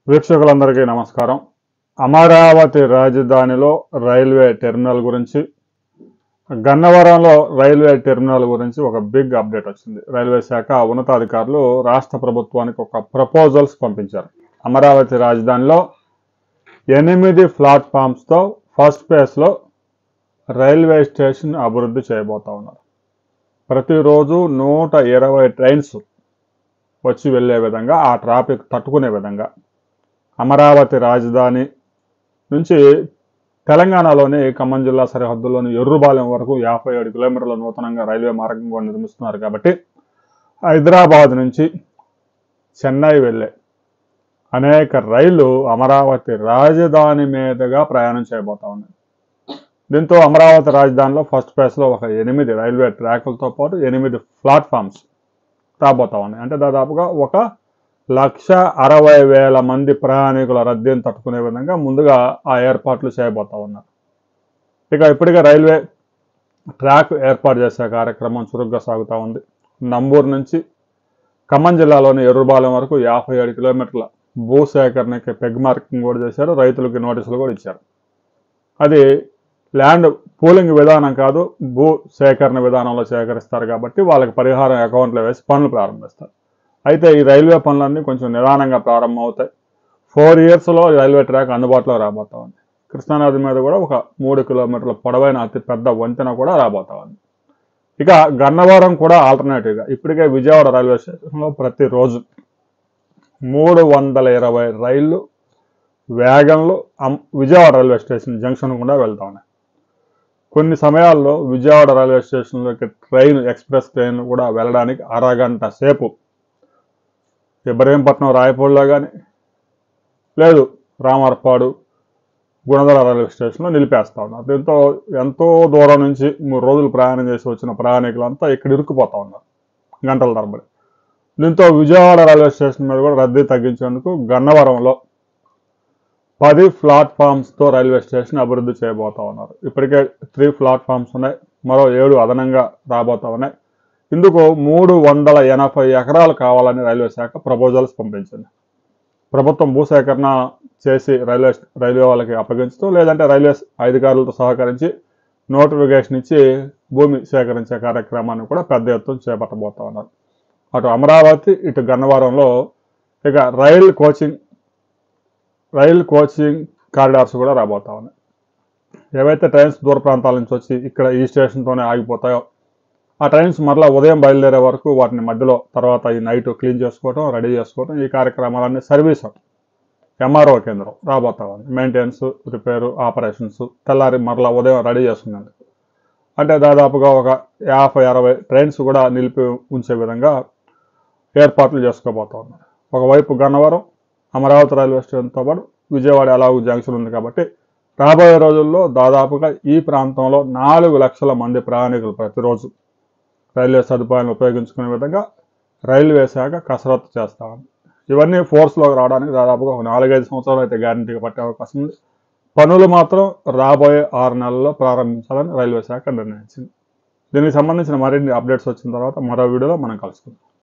వీక్షకులందరికీ నమస్కారం. అమరావతి రాజధానిలో రైల్వే టెర్మినల్ గురించి, గన్నవరంలో రైల్వే టెర్మినల్ గురించి ఒక బిగ్ అప్డేట్ వచ్చింది. రైల్వే శాఖ ఉన్నతాధికారులు రాష్ట్ర ప్రభుత్వానికి ఒక ప్రపోజల్స్ పంపించారు. అమరావతి రాజధానిలో 8 ప్లాట్ఫామ్స్తో ఫస్ట్ ఫేజ్లో రైల్వే స్టేషన్ అభివృద్ధి చేయబోతా ఉన్నారు. ప్రతిరోజు 120 ట్రైన్స్ వచ్చి వెళ్ళే విధంగా, ఆ ట్రాఫిక్ తట్టుకునే విధంగా అమరావతి రాజధాని నుంచి తెలంగాణలోని ఖమ్మం జిల్లా సరిహద్దుల్లోని ఎర్రుబాలెం వరకు 57 కిలోమీటర్ల నూతనంగా రైల్వే మార్గం కూడా నిర్మిస్తున్నారు. కాబట్టి హైదరాబాద్ నుంచి చెన్నై వెళ్ళే అనేక రైళ్లు అమరావతి రాజధాని మీదుగా ప్రయాణం చేయబోతా ఉన్నాయి. దీంతో అమరావతి రాజధానిలో ఫస్ట్ ఫేజ్లో ఒక 8 రైల్వే ట్రాకులతో పాటు 8 ప్లాట్ఫామ్స్ రాబోతా ఉన్నాయి. అంటే దాదాపుగా 1,60,000 మంది ప్రయాణికుల రద్దీని తట్టుకునే విధంగా ముందుగా ఆ ఏర్పాట్లు చేయబోతా ఉన్నారు. ఇక ఇప్పటికే రైల్వే ట్రాక్ ఏర్పాటు చేసే కార్యక్రమం చురుగ్గా సాగుతూ ఉంది. నంబూరు నుంచి ఖమ్మం జిల్లాలోని ఎర్రుబాలెం వరకు 57 కిలోమీటర్ల భూసేకరణకి పెగ్ మార్కింగ్ కూడా చేశారు. రైతులకి నోటీసులు కూడా ఇచ్చారు. అది ల్యాండ్ పూలింగ్ విధానం కాదు, భూ సేకరణ విధానంలో సేకరిస్తారు. కాబట్టి వాళ్ళకి పరిహారం అకౌంట్లో వేసి పనులు ప్రారంభిస్తారు. అయితే ఈ రైల్వే పనులన్నీ కొంచెం నిదానంగా ప్రారంభం అవుతాయి. 4 ఇయర్స్లో రైల్వే ట్రాక్ అందుబాటులో రాబోతా ఉంది. కృష్ణానది మీద కూడా ఒక 3 కిలోమీటర్ల పొడవైన అతి పెద్ద వంతెన కూడా రాబోతా ఉంది. ఇక గన్నవరం కూడా ఆల్టర్నేటివ్గా ఇప్పటికే విజయవాడ రైల్వే స్టేషన్లో ప్రతిరోజు 320 రైళ్లు వేగంలో విజయవాడ రైల్వే స్టేషన్ జంక్షన్ కూడా వెళ్తా ఉన్నాయి. కొన్ని సమయాల్లో విజయవాడ రైల్వే స్టేషన్లోకి ఎక్స్ప్రెస్ ట్రైన్ కూడా వెళ్ళడానికి అరగంట సేపు ఇబ్రహీంపట్నం రాయపూడిలో కానీ, లేదు రామర్పాడు గుణదల రైల్వే స్టేషన్లో నిలిపేస్తూ ఉన్నారు. దీంతో ఎంతో దూరం నుంచి 3 రోజులు ప్రయాణం చేసి వచ్చిన ప్రయాణికులంతా ఇక్కడ ఇరుక్కుపోతూ ఉన్నారు గంటల తరబడి. దీంతో విజయవాడ రైల్వే స్టేషన్ మీద కూడా రద్దీ తగ్గించేందుకు గన్నవరంలో 10 ప్లాట్ఫామ్స్తో రైల్వే స్టేషన్ అభివృద్ధి చేయబోతా ఉన్నారు. ఇప్పటికే 3 ప్లాట్ఫామ్స్ ఉన్నాయి, మరో 7 అదనంగా రాబోతా ఉన్నాయి. ఇందుకు 380 ఎకరాలు కావాలని రైల్వే శాఖ ప్రపోజల్స్ పంపించింది. ప్రభుత్వం భూసేకరణ చేసి రైల్వే వాళ్ళకి అప్పగించడం, లేదంటే రైల్వే అధికారులతో సహకరించి నోటిఫికేషన్ ఇచ్చి భూమి సేకరించే కార్యక్రమాన్ని కూడా పెద్ద ఎత్తున చేపట్టబోతా ఉన్నారు. అటు అమరావతి, ఇటు గన్నవరంలో ఇక రైల్ కోచింగ్ కారిడార్స్ కూడా రాబోతా ఉన్నాయి. ఏవైతే ట్రైన్స్ దూర ప్రాంతాల నుంచి వచ్చి ఇక్కడ ఈ స్టేషన్తోనే ఆగిపోతాయో, ఆ ట్రైన్స్ మరలా ఉదయం బయలుదేరే వరకు వాటిని మధ్యలో తర్వాత ఈ నైట్ క్లీన్ చేసుకోవడం, రెడీ చేసుకోవడం, ఈ కార్యక్రమాలన్నీ సర్వీస్ ఎంఆర్ఓ కేంద్రం రాబోతా ఉంది. మెయింటెనెన్స్, రిపేరు, ఆపరేషన్స్ తెల్లారి మరలా ఉదయం రెడీ చేసుకునేందుకు. అంటే దాదాపుగా ఒక 50-60 ట్రైన్స్ కూడా నిలిపి ఉంచే విధంగా ఏర్పాట్లు చేసుకోబోతా ఉన్నారు. ఒకవైపు గన్నవరం, అమరావతి రైల్వే స్టేషన్తో పాటు విజయవాడ ఎలాగూ జంక్షన్ ఉంది. కాబట్టి రాబోయే రోజుల్లో దాదాపుగా ఈ ప్రాంతంలో 4 లక్షల మంది ప్రయాణికులు ప్రతిరోజు రైల్వే సదుపాయాలను ఉపయోగించుకునే విధంగా రైల్వే శాఖ కసరత్తు చేస్తా ఉంది. ఇవన్నీ ఫోర్స్లోకి రావడానికి దాదాపుగా ఒక 4-5 సంవత్సరాలు అయితే గ్యారంటీగా పట్టే అవకాశం ఉంది. పనులు మాత్రం రాబోయే 6 నెలల్లో ప్రారంభించాలని రైల్వే శాఖ నిర్ణయించింది. దీనికి సంబంధించిన మరిన్ని అప్డేట్స్ వచ్చిన తర్వాత మరో వీడియోలో మనం కలుసుకుందాం.